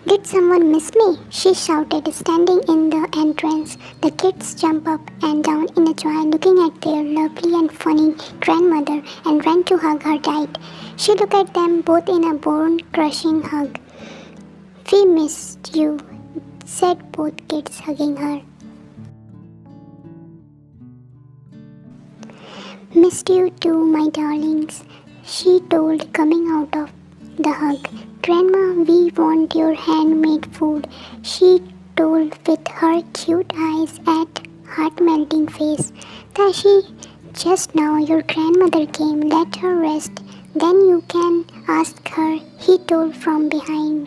Did someone miss me? She shouted, standing in the entrance. The kids jumped up and down in joy, looking at their lovely and funny grandmother, and ran to hug her tight. She looked at them both in a bone-crushing hug. "We missed you," said both kids, hugging her. "Missed you too, my darlings," she told, coming out of the hug. "Grandma, we want your handmade food," she told with her cute eyes at heart-melting face. "Tashi, just now your grandmother came. Let her rest. Then you can ask her," he told from behind.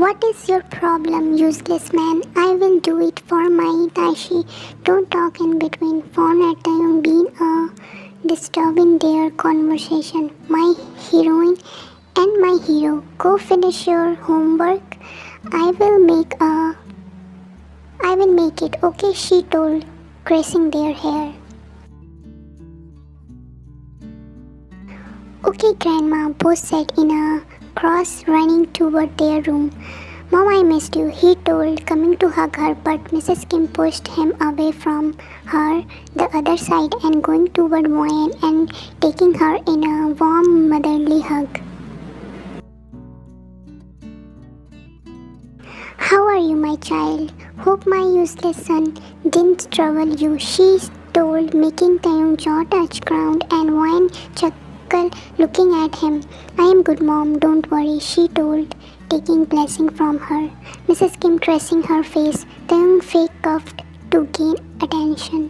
"What is your problem, useless man? I will do it for my Tashi. Don't talk in between," Fawn at Taehyung being disturbing their conversation. "My heroine and my hero, go finish your homework. I will make it, okay?" she told, caressing their hair. "Okay, Grandma," both said in a chorus, running toward their room. "Mom, I missed you," he told, coming to hug her, but Mrs. Kim pushed him away from her, the other side, and going toward Wyan and taking her in a warm motherly hug. "How are you, my child? Hope my useless son didn't trouble you," she told, making Taehyung jaw touch ground and Wyan chuckle looking at him. "I am good, Mom, don't worry," she told, taking blessing from her. Mrs. Kim caressing her face, Taehyung fake coughed to gain attention.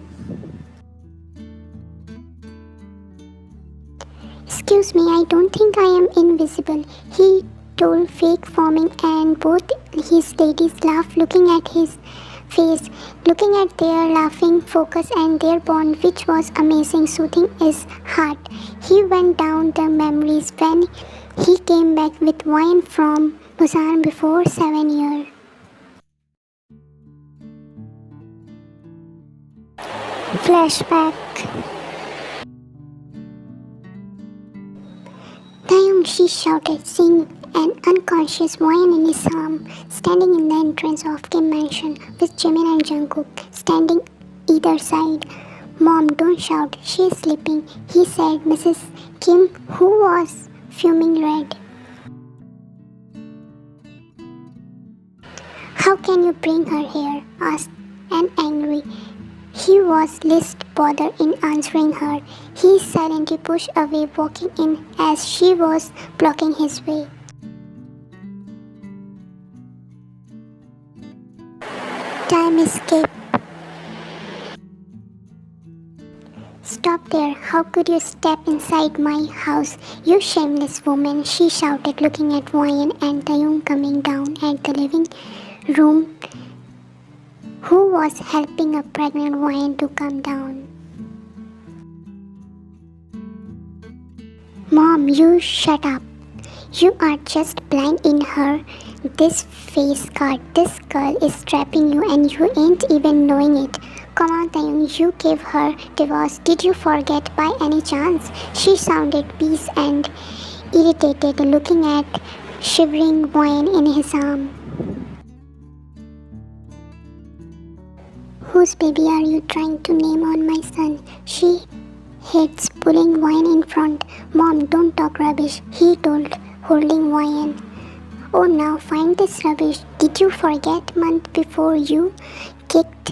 "Excuse me, I don't think I am invisible," he told, fake foaming, and both his ladies laughed, looking at his face, looking at their laughing focus and their bond, which was amazing, soothing his heart. He went down the memories when he came back with wine from Busan before 7 years. Flashback. "Taehyung," she shouted, seeing an unconscious Wyan in his arm, standing in the entrance of Kim Mansion, with Jimin and Jungkook standing either side. "Mom, don't shout, she is sleeping," he said. Mrs. Kim, who was fuming red. "How can you bring her here?" asked an angry. He was least bothered in answering her. He silently pushed away, walking in as she was blocking his way. Time escape. "Stop there. How could you step inside my house, you shameless woman?" she shouted, looking at Wyan and Taehyung coming down at the living room, who was helping a pregnant Wyan to come down. "Mom, you shut up. You are just blind in her this face card. This girl is trapping you and you ain't even knowing it. Come on, Taehyung, you gave her divorce. Did you forget by any chance?" She sounded pissed and irritated, looking at shivering Wyan in his arm. "Whose baby are you trying to name on my son?" She hates pulling Wyan in front. "Mom, don't talk rubbish," he told, holding Wyan. "Oh, now find this rubbish. Did you forget month before you kicked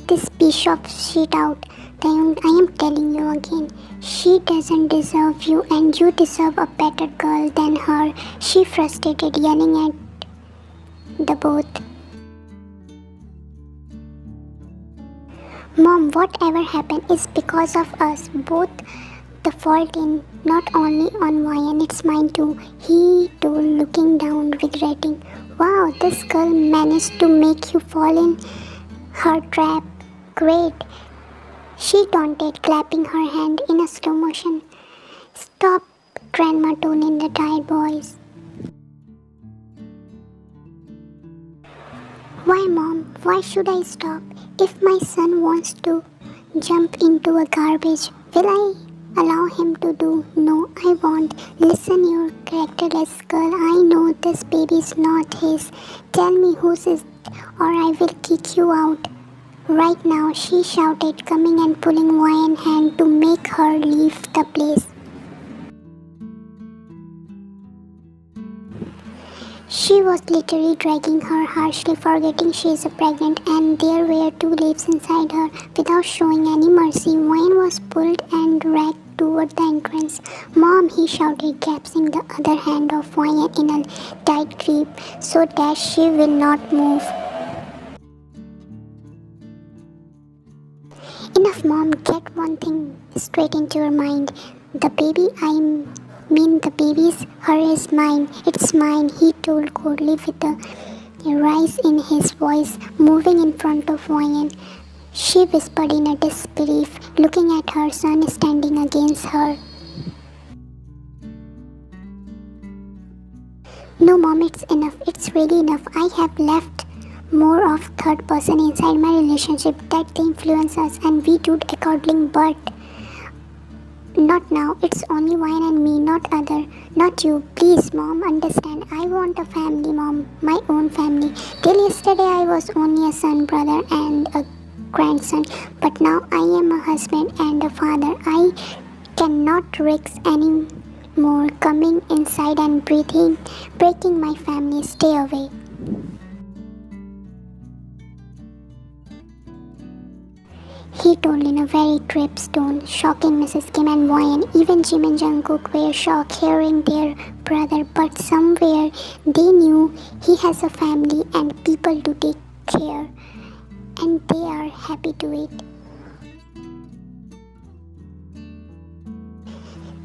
this piece of shit out? Taehyung, I am telling you again, she doesn't deserve you and you deserve a better girl than her," she frustrated, yelling at the both. "Mom, whatever happened is because of us both. The fault in not only on Wyan, it's mine too," he told, looking down, regretting. "Wow, this girl managed to make you fall in her trap. Great," she taunted, clapping her hand in a slow motion. "Stop," Grandma told in the tired voice. "Why, Mom? Why should I stop? If my son wants to jump into a garbage, will I allow him to do. No, I won't. Listen, you characterless girl. I know this baby's not his. Tell me whose is or I will kick you out. Right now, she shouted, coming and pulling Wyan's hand to make her leave the place. She was literally dragging her harshly, forgetting she is pregnant, and there were two leaves inside her. Without showing any mercy, Wyan was pulled and dragged toward the entrance. Mom, he shouted, grasping the other hand of Wyan in a tight grip so that she will not move. Enough, Mom. Get one thing straight into your mind. The baby, the baby's her is mine. It's mine, he told coldly with a rise in his voice, moving in front of Wyan. She whispered in a disbelief, looking at her son standing against her. No, Mom, it's enough. It's really enough. I have left more of third person inside my relationship that they influence us and we do accordingly, but not now. It's only Wyan and me, not you. Please, Mom, understand. I want a family, Mom, my own family. Till yesterday I was only a son, brother and a grandson, but now I am a husband and a father. I cannot risk any more coming inside and breaking my family. Stay away. He told in a very crisp tone, shocking Mrs. Kim and Wyan. Even Jim and Jungkook were shocked hearing their brother, but somewhere they knew he has a family and people to take care, and they are happy to it.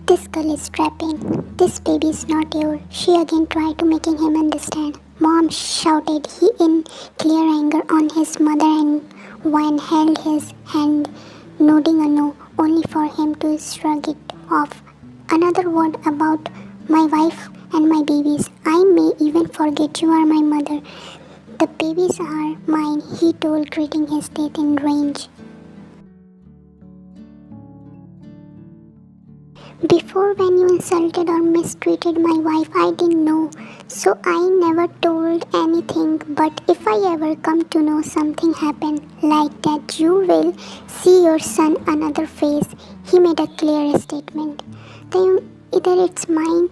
This girl is trapping. This baby is not yours. She again tried to making him understand. Mom, shouted he in clear anger on his mother, and Wyan held his hand, nodding a no, only for him to shrug it off. Another word about my wife and my babies. I may even forget you are my mother. The babies are mine, he told, gritting his teeth in rage. Before, when you insulted or mistreated my wife, I didn't know, so I never told anything, but if I ever come to know something happened like that, you will see your son another face. He made a clear statement. Then either it's mine,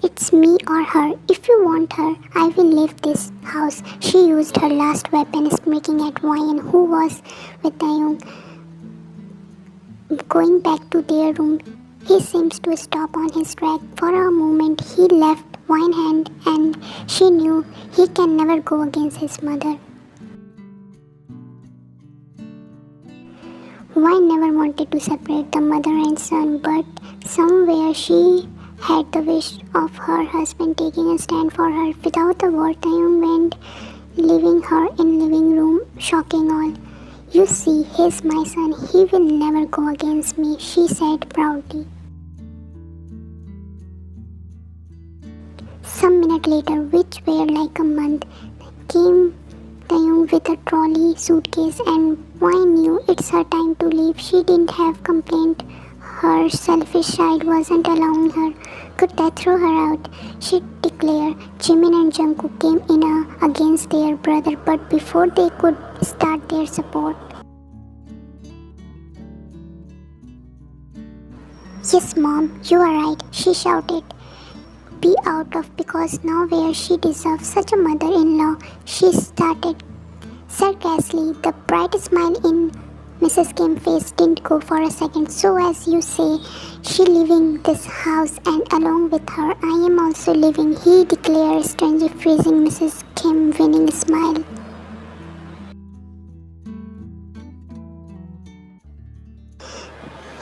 it's me or her. If you want her, I will leave this house. She used her last weapon, smirking at Wyan, who was with Taehyung. Going back to their room, he seems to stop on his track. For a moment, he left Wyan's hand, and she knew he can never go against his mother. Wyan never wanted to separate the mother and son, but somewhere she had the wish of her husband taking a stand for her. Without a word, Taehyung went, leaving her in living room, shocking all. You see, he's my son. He will never go against me, she said proudly. Some minute later, which were like a month, came Taehyung with a trolley suitcase, and Wyan knew it's her time to leave. She didn't have complaint. Her selfish side wasn't allowing her. Could that throw her out? She declared. Jimin and Jungkook came in against their brother, but before they could start their support. Yes, Mom, you are right, she shouted. Be out of, because now where she deserves such a mother-in-law, she started sarcastically. The bright smile in Mrs. Kim's face didn't go for a second. So as you say, she leaving this house, and along with her, I am also leaving, he declared, strangely freezing Mrs. Kim's winning smile.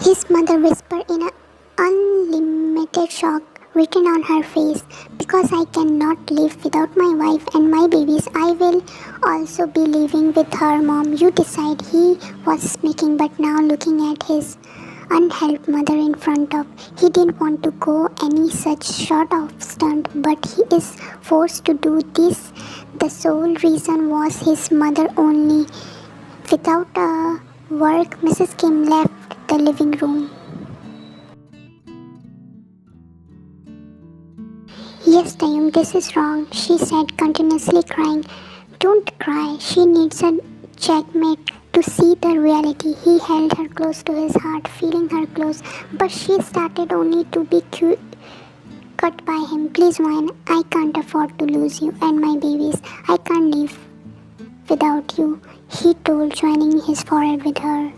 His mother whispered in an unlimited shock written on her face. Because I cannot live without my wife and my babies, I will also be living with her, Mom. You decide, he was speaking, but now looking at his unhelped mother in front of. He didn't want to go any such sort of stunt, but he is forced to do this. The sole reason was his mother only. Without a word, Mrs. Kim left the living room. Yes, Taehyung, this is wrong, she said, continuously crying. Don't cry, she needs a checkmate to see the reality. He held her close to his heart, feeling her close, but she started only to be cut by him. Please, Wine, I can't afford to lose you and my babies. I can't live without you, he told, joining his forehead with her.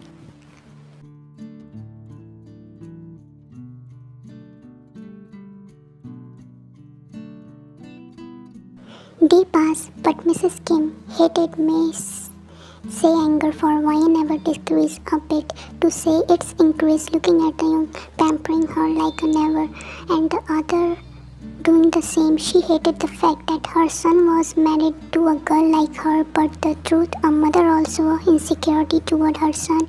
Day passed, but Mrs. Kim hated May's say anger for Wine never decreased a bit, to say it's increased, looking at Taehyung, pampering her like a never, and the other doing the same. She hated the fact that her son was married to a girl like her, but the truth, a mother also insecurity toward her son.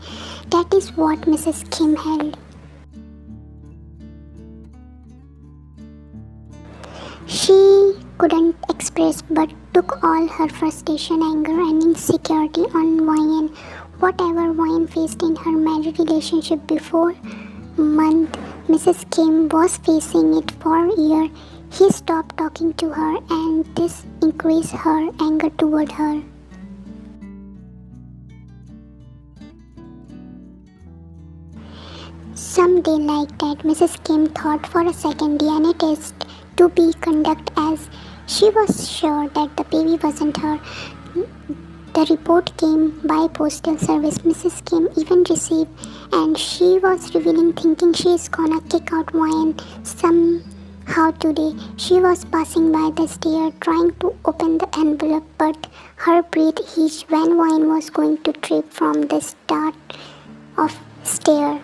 That is what Mrs. Kim held. She couldn't express but took all her frustration, anger and insecurity on Wine. Whatever Wine faced in her married relationship before month, Mrs. Kim was facing it for a year. He stopped talking to her and this increased her anger toward her. Someday like that, Mrs. Kim thought for a second DNA test to be conducted, as she was sure that the baby wasn't her. The report came by postal service. Mrs. Kim even received, and she was revealing, thinking she is gonna kick out Wine somehow today. She was passing by the stair, trying to open the envelope, but her breath hitched when Wine was going to trip from the start of stair.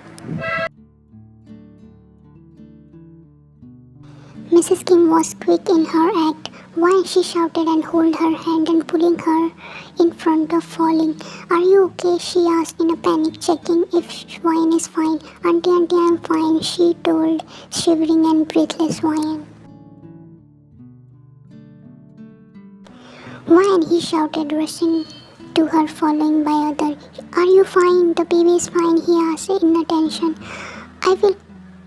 Mrs. Kim was quick in her act. Why, she shouted and held her hand and pulling her in front of falling. Are you okay? She asked in a panic, checking if Wine is fine. Auntie, I'm fine, she told, shivering and breathless Wine. Wine, he shouted, rushing to her, following by other. Are you fine? The baby is fine, he asked in attention. I will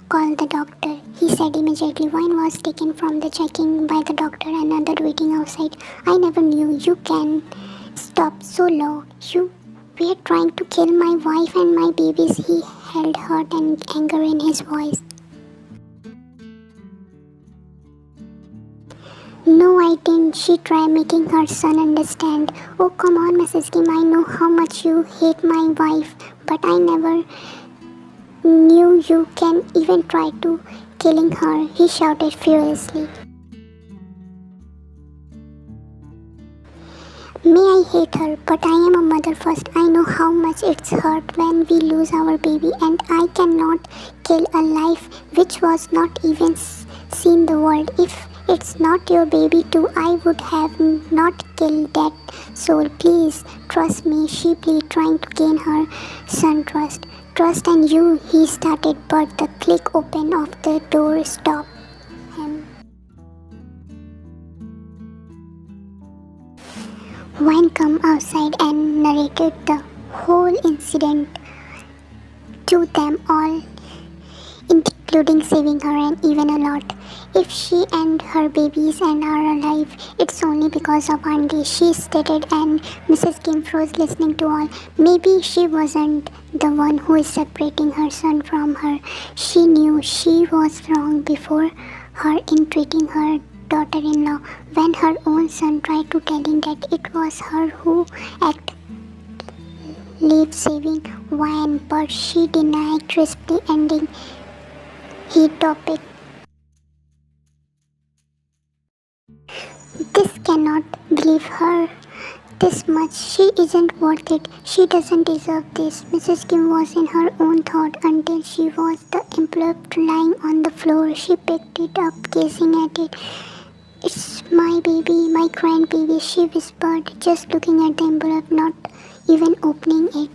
call the doctor, he said immediately. Wine was taken from the checking by the doctor, another waiting outside. I never knew you can stop so low. You were trying to kill my wife and my babies, he held hurt and anger in his voice. No, I didn't, she tried, making her son understand. Oh, come on, Mrs. Kim, I know how much you hate my wife, but I never knew you can even try to killing her, he shouted furiously. May I hate her, but I am a mother first. I know how much it's hurt when we lose our baby, and I cannot kill a life which was not even seen the world. If it's not your baby too, I would have not killed that soul. Please trust me, she pleaded, trying to gain her son trust. Trust and you, he started, but the click open of the door stopped him. Wine come outside and narrated the whole incident to them all, including saving her and even a lot. If she and her babies and are alive, it's only because of Auntie, she stated, and Mrs. Kim froze, listening to all. Maybe she wasn't the one who is separating her son from her. She knew she was wrong before her in treating her daughter-in-law when her own son tried to tell him that it was her who acted life-saving Wine, but she denied, crisply ending his topic. This cannot believe her this much. She isn't worth it. She doesn't deserve this. Mrs. Kim was in her own thought until she was the envelope lying on the floor. She picked it up, gazing at it. It's my baby, my grandbaby, she whispered, just looking at the envelope, not even opening it.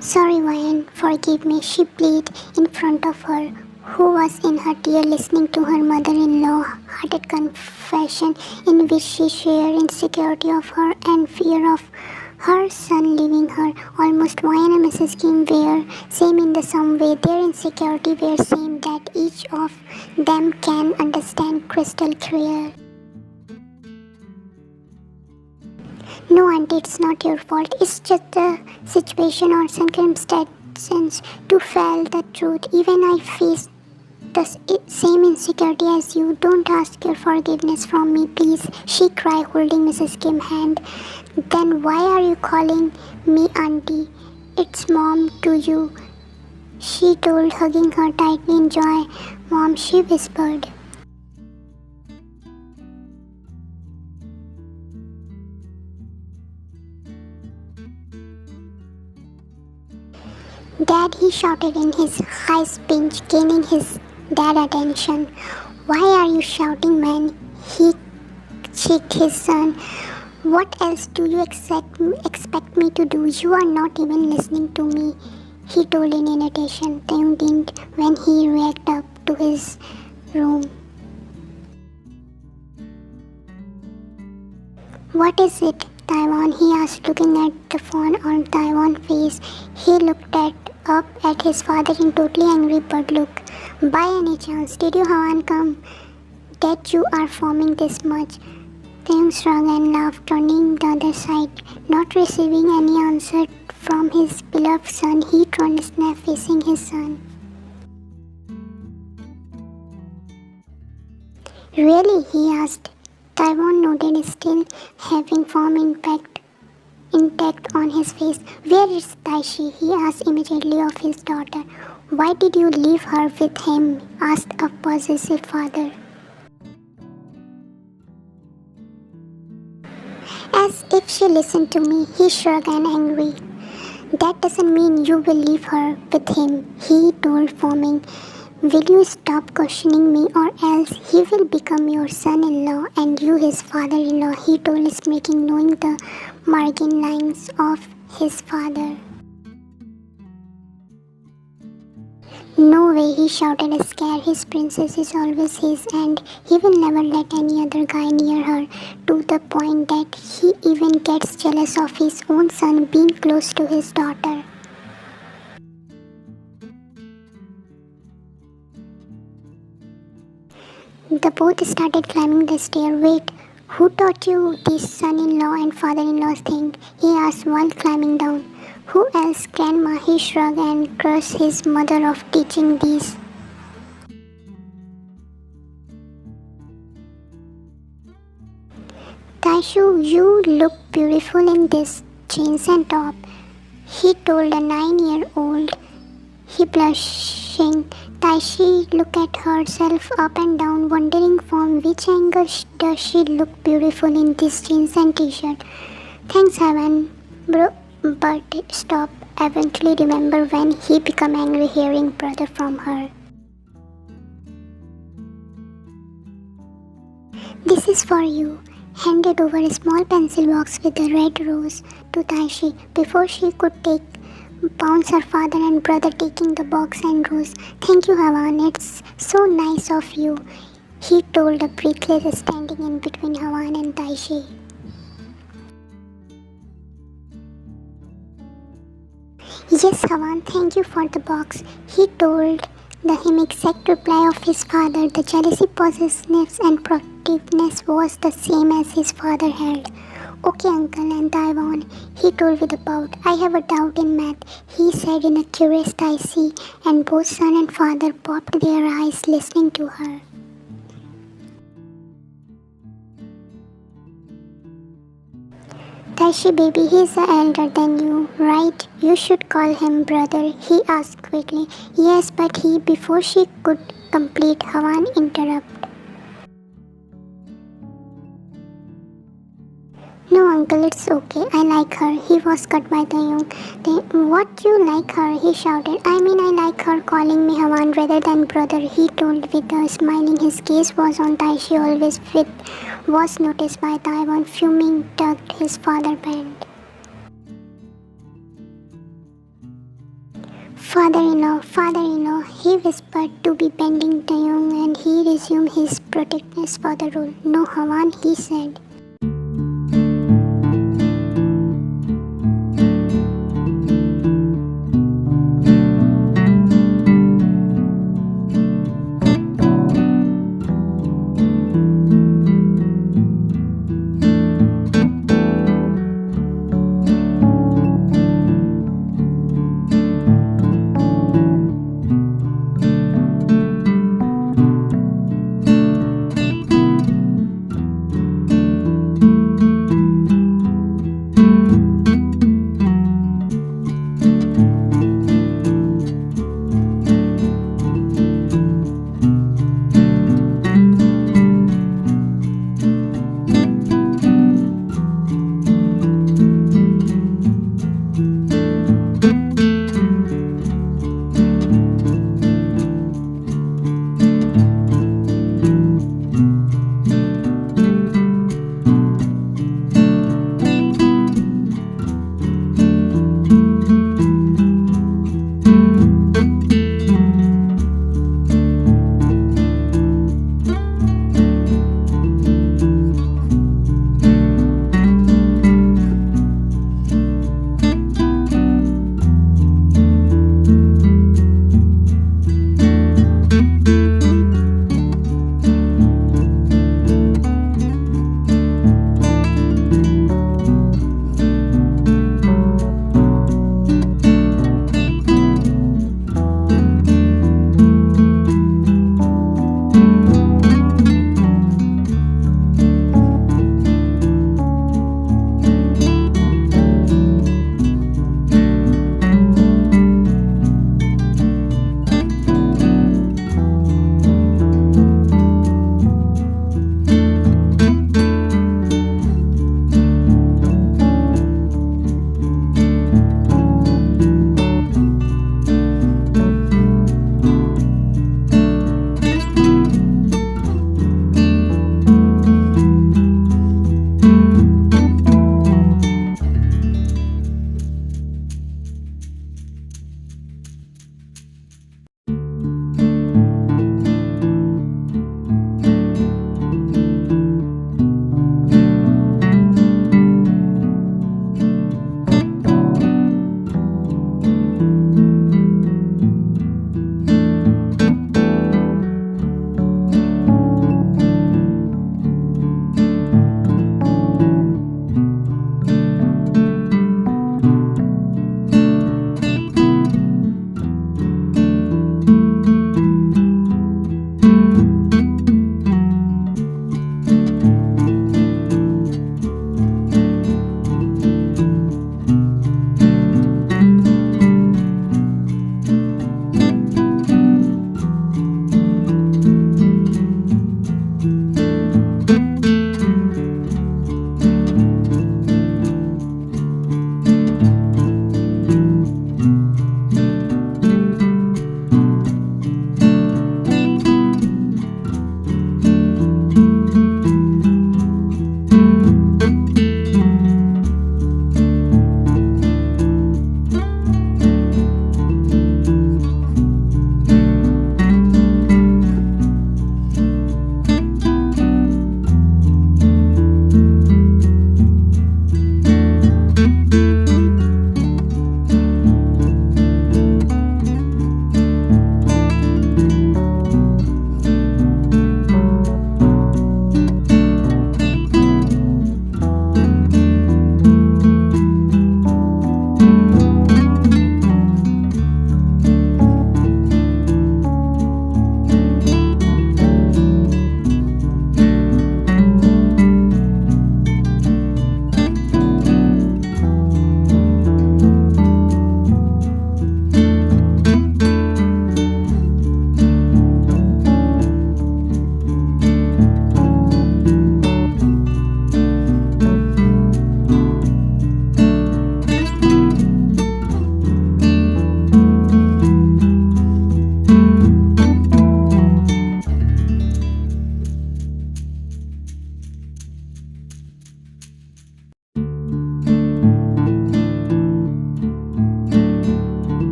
Sorry, Wine, forgive me, she pleaded in front of her, who was in her tear, listening to her mother-in-law hearted confession in which she shared insecurity of her and fear of Her son leaving her, almost why and Mrs. Kim were same in the some way. Their insecurity were same that each of them can understand crystal clear. No, auntie, it's not your fault. It's just the situation or circumstances to tell the truth. Even I face the same insecurity as you. Don't ask your forgiveness from me, please. She cried, holding Mrs. Kim's hand. Then why are you calling me auntie? It's mom to you, she told, hugging her tightly in joy. Mom, she whispered. Dad, he shouted in his high pitch, gaining his dad attention. Why are you shouting, man? He checked his son. What else do you expect me to do? You are not even listening to me, he told in irritation. Taehyung didn't when he walked up to his room. What is it, Taiwan? He asked, looking at the phone on Taiwan's face. He looked up at his father in totally angry but look. By any chance, did you Hawan come? That you are forming this much? Taehyung shrugged and laughed, turning the other side. Not receiving any answer from his beloved son, he turned his neck facing his son. Really? He asked. Taiwan nodded, still having form intact on his face. Where is Taishi? He asked immediately of his daughter. Why did you leave her with him? Asked a possessive father. As if she listened to me, he shrugged and angry. That doesn't mean you will leave her with him, he told, foaming. Will you stop questioning me or else he will become your son-in-law and you his father-in-law, he told, smirking, knowing the margin lines of his father. No way, he shouted, scared. His princess is always his and he will never let any other guy near her, to the point that he even gets jealous of his own son being close to his daughter. The both started climbing the stair. Wait, who taught you this son-in-law and father-in-law thing? He asked while climbing down. Who else, Grandma? He shrugged and cursed his mother of teaching these. Taishu, you look beautiful in this jeans and top, he told a 9-year-old. He blushing. Taishi looked at herself up and down, wondering from which angle does she look beautiful in this jeans and t-shirt. Thanks heaven, bro, but stop. Eventually remember when he became angry hearing brother from her. This is for you. Handed over a small pencil box with a red rose to Taishi before she could pounce her father and brother taking the box and rose. Thank you, Hawan. It's so nice of you, he told, a breathless standing in between Hawan and Taishi. Yes, Hawan, thank you for the box, he told, him exact reply of his father. The jealousy, possessiveness and protectiveness was the same as his father held. Okay, uncle, and Taiwan, he told with a pout. I have a doubt in math, he said in a curious Taisi, and both son and father popped their eyes listening to her. Taishi baby, he's elder than you, right? You should call him brother, he asked quickly. Yes, but he, before she could complete, Hawan interrupted. No, uncle, it's okay. I like her. He was cut by Taehyung. What you like her? He shouted. I mean, I like her calling me Hawan rather than brother, he told with a smiling. His gaze was on Taishi always with was noticed by Taiwan, fuming, tugged his father bent. Father-in-law, he whispered to be bending Taehyung and he resumed his protectiveness for the role. No, Hawan, he said.